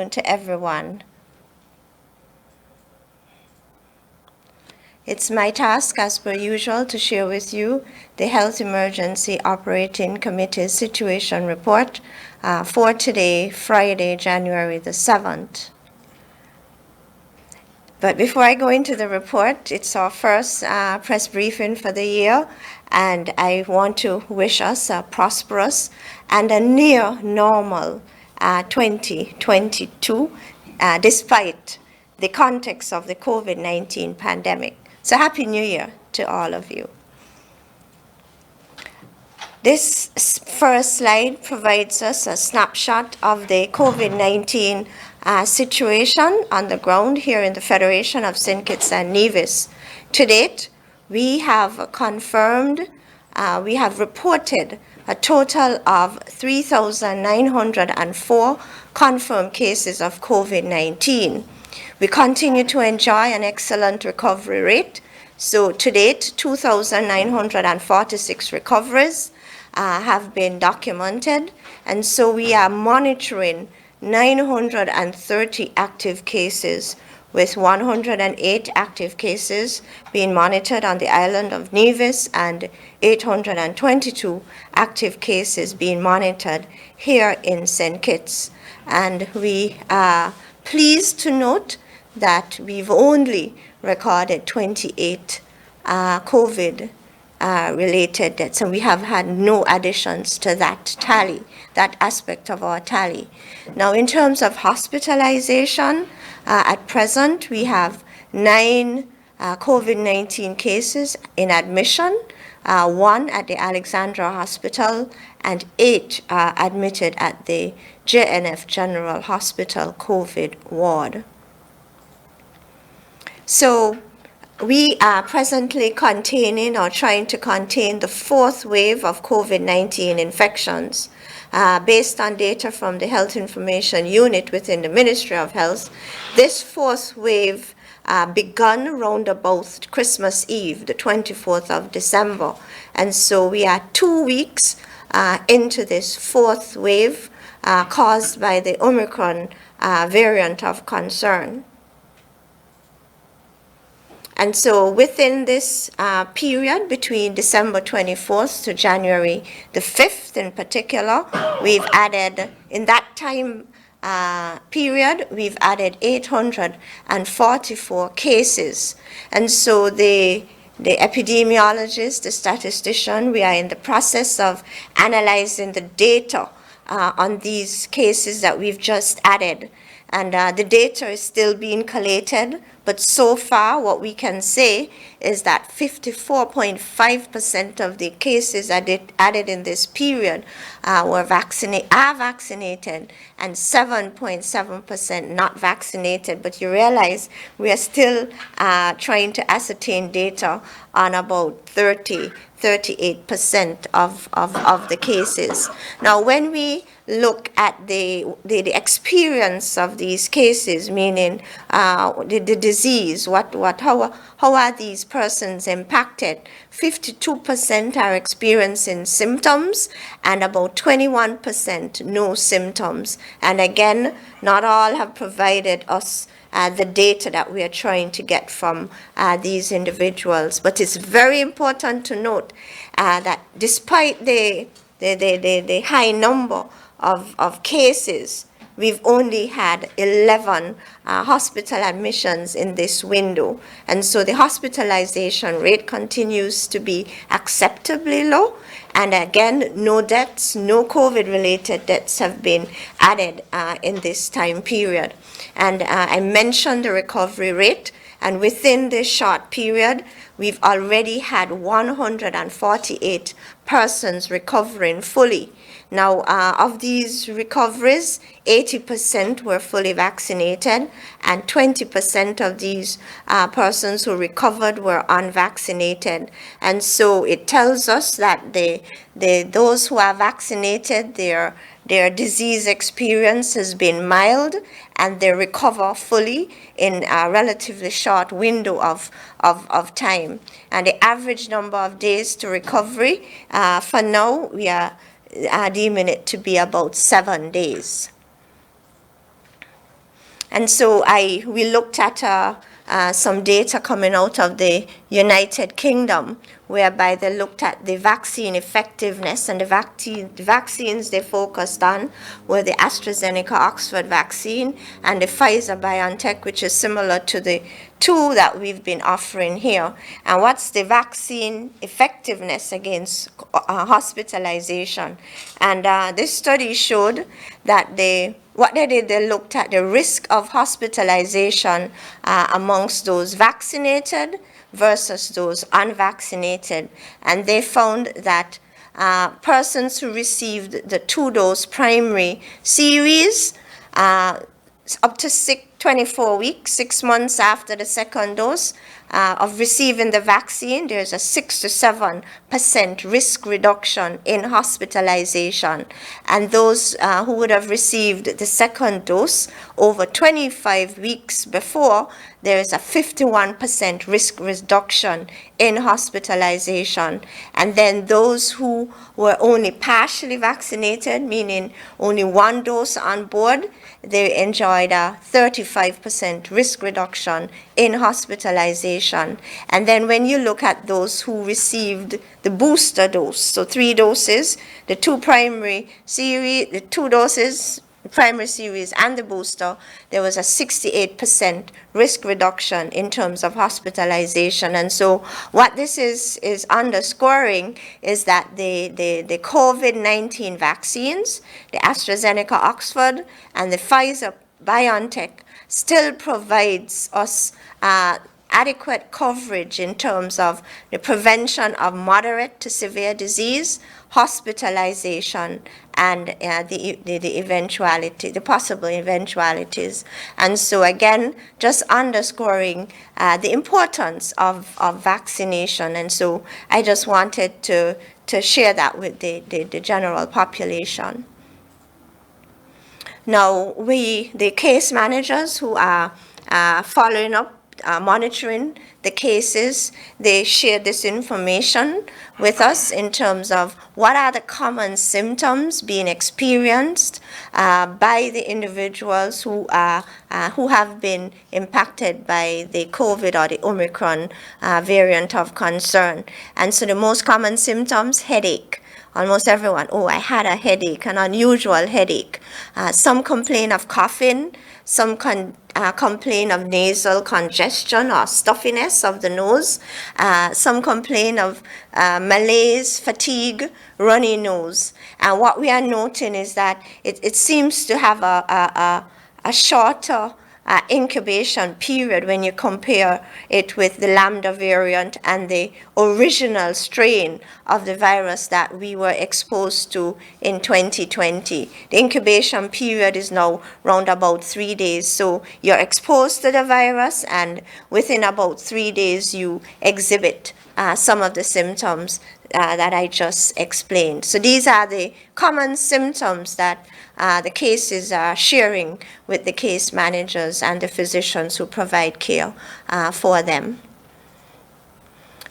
afternoon to everyone. It's my task, as per usual, to share with you the Health Emergency Operating Committee's situation report for today, Friday, January the 7th. But before I go into the report, it's our first press briefing for the year, and I want to wish us a prosperous and a near normal 2022, despite the context of the COVID-19 pandemic. So Happy New Year to all of you. This first slide provides us a snapshot of the COVID-19 situation on the ground here in the Federation of St. Kitts and Nevis. To date, we have confirmed, we have reported a total of 3,904 confirmed cases of COVID-19. We continue to enjoy an excellent recovery rate. So to date, 2,946 recoveries have been documented, and so we are monitoring 930 active cases, with 108 active cases being monitored on the island of Nevis and 822 active cases being monitored here in St. Kitts. And we are pleased to note that we've only recorded 28 COVID related deaths, and we have had no additions to that tally, that aspect of our tally. Now, in terms of hospitalization, at present we have 9 COVID-19 cases in admission, 1 at the Alexandra Hospital, and 8 admitted at the JNF General Hospital COVID ward. So we are presently containing or trying to contain the 4th wave of COVID-19 infections. Based on data from the Health Information Unit within the Ministry of Health, this 4th wave begun round about Christmas Eve, the 24th of December. And so we are 2 weeks into this 4th wave caused by the Omicron variant of concern. And so within this period between December 24th to January the 5th in particular, we've added, in that time period, we've added 844 cases. And so the epidemiologist, the statistician, we are in the process of analyzing the data on these cases that we've just added. And the data is still being collated, but so far what we can say is that 54.5% of the cases added in this period are vaccinated, and 7.7% not vaccinated. But you realize we are still trying to ascertain data on about 38% of the cases. Now, when we look at the experience of these cases, meaning the disease, how are these persons impacted? 52% are experiencing symptoms, and about 21% no symptoms. And again, not all have provided us the data that we are trying to get from these individuals. But it's very important to note that despite the high number of cases, we've only had 11 hospital admissions in this window. And so the hospitalization rate continues to be acceptably low. And again, no deaths, no COVID-related deaths have been added in this time period. And I mentioned the recovery rate, and within this short period, we've already had 148 persons recovering fully. Now, of these recoveries, 80% were fully vaccinated, and 20% of these persons who recovered were unvaccinated. And so it tells us that those who are vaccinated, their disease experience has been mild, and they recover fully in a relatively short window of time. And the average number of days to recovery, for now, we are deeming it to be about 7 days. And so we looked at some data coming out of the United Kingdom, whereby they looked at the vaccine effectiveness, and the vaccines they focused on were the AstraZeneca Oxford vaccine and the Pfizer-BioNTech, which is similar to the two that we've been offering here. And what's the vaccine effectiveness against hospitalization? And this study showed that what they did, they looked at the risk of hospitalization amongst those vaccinated versus those unvaccinated. And they found that persons who received the two-dose primary series up to 24 weeks, 6 months after the second dose of receiving the vaccine, there's a 6 to 7% risk reduction in hospitalization. And those who would have received the second dose over 25 weeks before, there is a 51% risk reduction in hospitalization. And then those who were only partially vaccinated, meaning only one dose on board, they enjoyed a 35% risk reduction in hospitalization. And then when you look at those who received the booster dose, so 3 doses, the two primary series, the 2 doses, primary series and the booster, there was a 68% risk reduction in terms of hospitalization. And so what this is underscoring is that the COVID-19 vaccines, the AstraZeneca Oxford and the Pfizer-BioNTech, still provides us adequate coverage in terms of the prevention of moderate to severe disease, hospitalization, and the possible eventualities. And so again, just underscoring the importance of vaccination. And so I just wanted to share that with the general population. Now, the case managers who are following up, monitoring the cases, they share this information with us in terms of what are the common symptoms being experienced by the individuals who have been impacted by the COVID or the Omicron variant of concern. And so the most common symptoms, headache. Almost everyone, I had a headache, an unusual headache. Some complain of coughing, some complain of nasal congestion or stuffiness of the nose. Some complain of malaise, fatigue, runny nose. And what we are noting is that it seems to have a shorter incubation period when you compare it with the Lambda variant and the original strain of the virus that we were exposed to in 2020. The incubation period is now round about 3 days. So you're exposed to the virus, and within about 3 days you exhibit some of the symptoms that I just explained. So these are the common symptoms that the cases are sharing with the case managers and the physicians who provide care for them.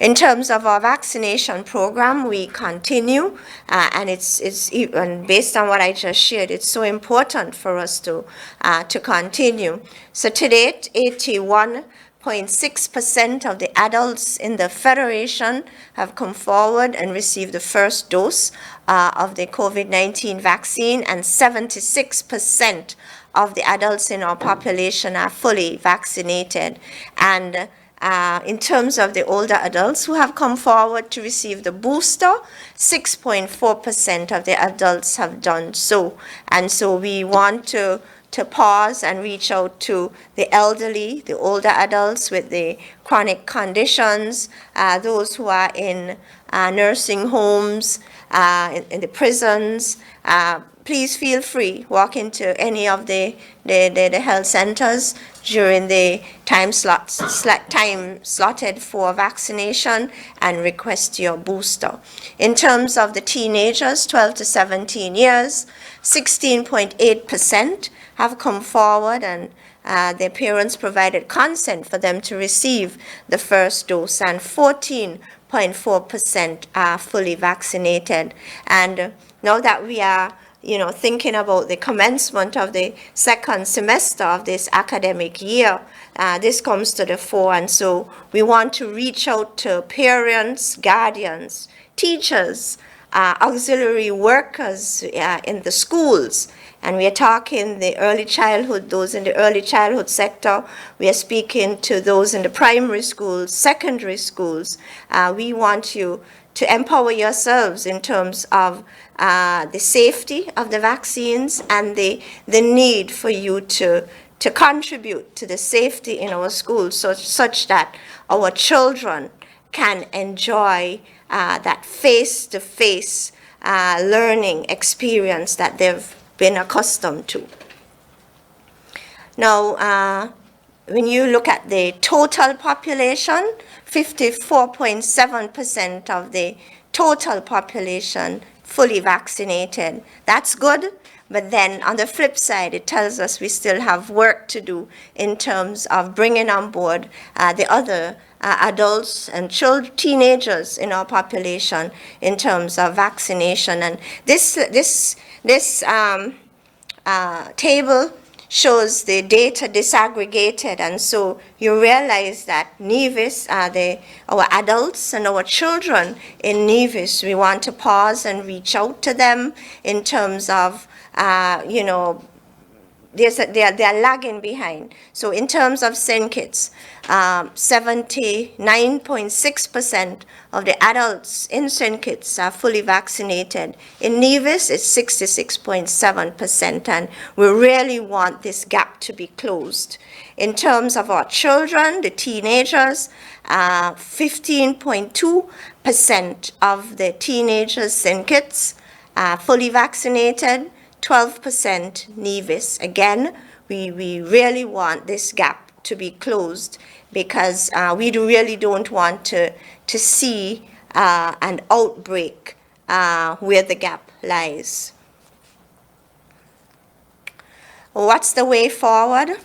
In terms of our vaccination program, we continue, and and based on what I just shared, it's so important for us to continue. So to date, 81.6% of the adults in the Federation have come forward and received the first dose of the COVID-19 vaccine, and 76% of the adults in our population are fully vaccinated. And in terms of the older adults who have come forward to receive the booster, 6.4% of the adults have done so. And so we want to pause and reach out to the elderly, the older adults with the chronic conditions, those who are in nursing homes, in the prisons. Please feel free, walk into any of the health centers during the time slotted for vaccination and request your booster. In terms of the teenagers, 12 to 17 years, 16.8% have come forward, and their parents provided consent for them to receive the first dose, and 14.4% are fully vaccinated. And now that we are thinking about the commencement of the second semester of this academic year, this comes to the fore. And so we want to reach out to parents, guardians, teachers, auxiliary workers in the schools. And we are talking the early childhood, those in the early childhood sector. We are speaking to those in the primary schools, secondary schools. We want you to empower yourselves in terms of the safety of the vaccines and the need for you to contribute to the safety in our schools such that our children can enjoy that face-to-face learning experience that they've been accustomed to. Now, when you look at the total population, 54.7% of the total population fully vaccinated. That's good, but then on the flip side, it tells us we still have work to do in terms of bringing on board the other adults and teenagers in our population in terms of vaccination. And this table shows the data disaggregated, and so you realize that Nevis, our adults and our children in Nevis, we want to pause and reach out to them in terms of, they are lagging behind. So in terms of SINKITs, 79.6% of the adults in SINKITs are fully vaccinated. In Nevis, it's 66.7%, and we really want this gap to be closed. In terms of our children, the teenagers, 15.2% of the teenagers SINKITs are fully vaccinated. 12% Nevis. Again, we really want this gap to be closed because we really don't want to see an outbreak where the gap lies. What's the way forward?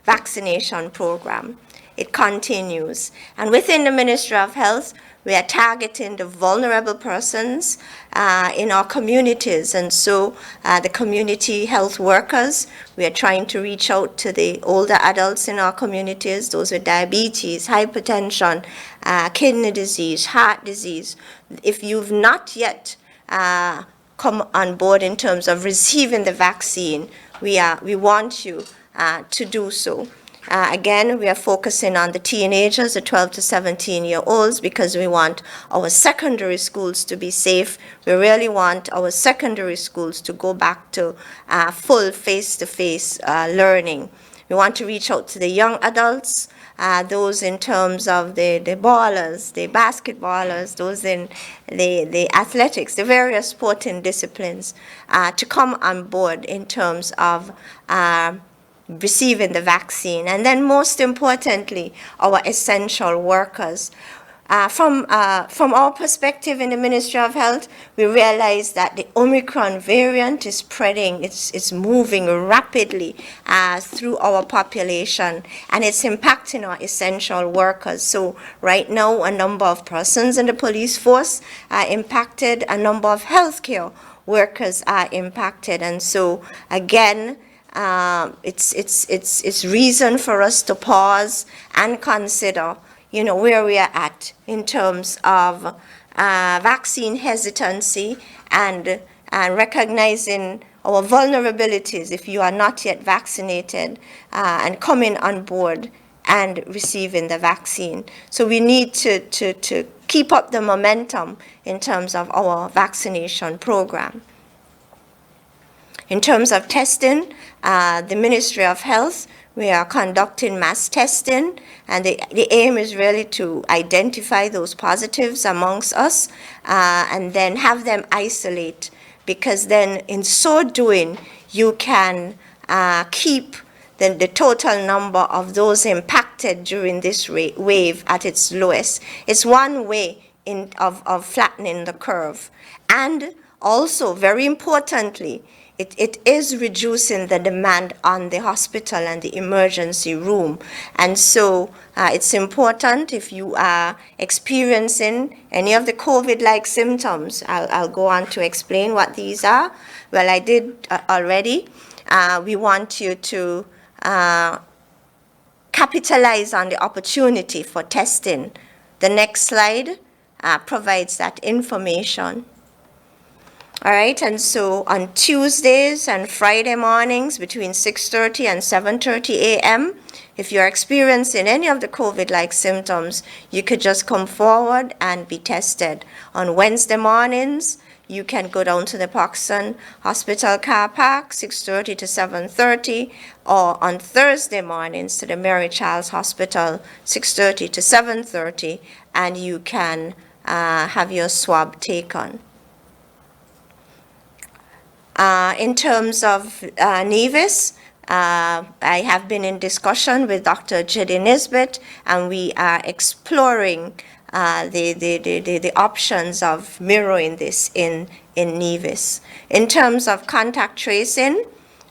Vaccination program. It continues. And within the Ministry of Health, we are targeting the vulnerable persons in our communities. And so the community health workers, we are trying to reach out to the older adults in our communities, those with diabetes, hypertension, kidney disease, heart disease. If you've not yet come on board in terms of receiving the vaccine, we want you to do so. Again, we are focusing on the teenagers, the 12 to 17-year-olds, because we want our secondary schools to be safe. We really want our secondary schools to go back to full face-to-face learning. We want to reach out to the young adults, those in terms of the ballers, the basketballers, those in the athletics, the various sporting disciplines, to come on board in terms of receiving the vaccine. And then most importantly, our essential workers. From our perspective in the Ministry of Health, we realize that the Omicron variant is spreading, it's moving rapidly through our population, and it's impacting our essential workers. So right now, a number of persons in the police force are impacted, a number of healthcare workers are impacted, and so again, it's reason for us to pause and consider, where we are at in terms of vaccine hesitancy and recognizing our vulnerabilities if you are not yet vaccinated and coming on board and receiving the vaccine. So we need to keep up the momentum in terms of our vaccination program. In terms of testing, the Ministry of Health, we are conducting mass testing, and the aim is really to identify those positives amongst us and then have them isolate, because then in so doing, you can keep the total number of those impacted during this wave at its lowest. It's one way of flattening the curve. And also, very importantly, it is reducing the demand on the hospital and the emergency room. And so it's important, if you are experiencing any of the COVID-like symptoms, I'll go on to explain what these are. Well, I did already. We want you to capitalize on the opportunity for testing. The next slide provides that information. All right, and so on Tuesdays and Friday mornings between 6:30 and 7:30 a.m., if you're experiencing any of the COVID-like symptoms, you could just come forward and be tested. On Wednesday mornings, you can go down to the Paxton Hospital car park, 6:30 to 7:30, or on Thursday mornings to the Mary Child's Hospital, 6:30 to 7:30, and you can have your swab taken. In terms of Nevis, I have been in discussion with Dr. Judy Nisbet, and we are exploring the options of mirroring this in Nevis. In terms of contact tracing,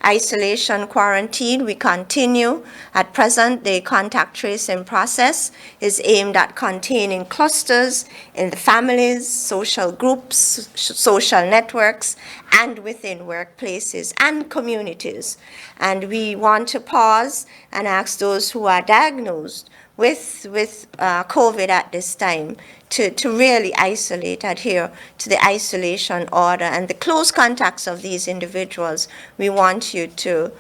isolation, quarantine, we continue. At present, the contact tracing process is aimed at containing clusters in the families, social groups, social networks, and within workplaces and communities. And we want to pause and ask those who are diagnosed with COVID at this time to really isolate, adhere to the isolation order, and the close contacts of these individuals. We want you to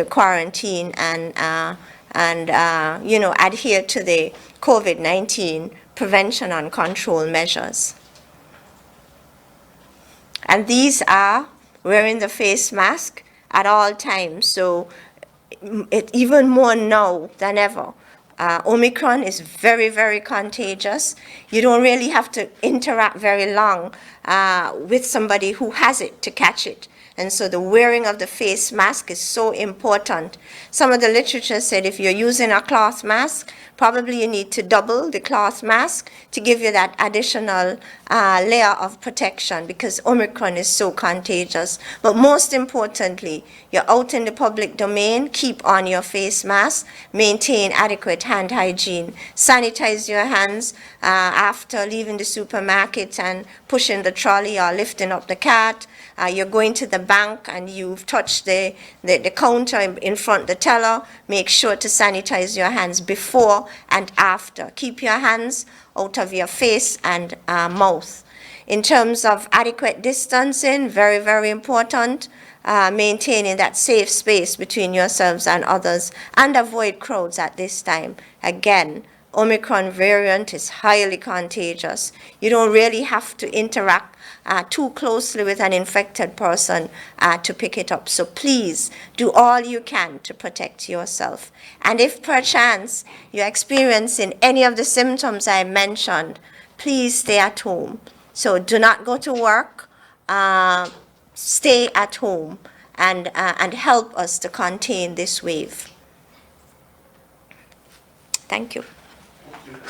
quarantine and adhere to the COVID-19 prevention and control measures. And these are wearing the face mask at all times. So even more now than ever. Omicron is very, very contagious. You don't really have to interact very long with somebody who has it to catch it. And so the wearing of the face mask is so important. Some of the literature said if you're using a cloth mask, probably you need to double the cloth mask to give you that additional layer of protection, because Omicron is so contagious. But most importantly, you're out in the public domain, keep on your face mask, maintain adequate hand hygiene, sanitize your hands after leaving the supermarket and pushing the trolley or lifting up the cart. You're going to the bank and you've touched the counter in front of the teller, make sure to sanitize your hands before and after. Keep your hands out of your face and mouth. In terms of adequate distancing, very, very important, maintaining that safe space between yourselves and others, and avoid crowds at this time. Again, Omicron variant is highly contagious. You don't really have to interact too closely with an infected person to pick it up. So please do all you can to protect yourself. And if perchance you're experiencing any of the symptoms I mentioned, please stay at home. So do not go to work, stay at home and help us to contain this wave. Thank you. Thank you.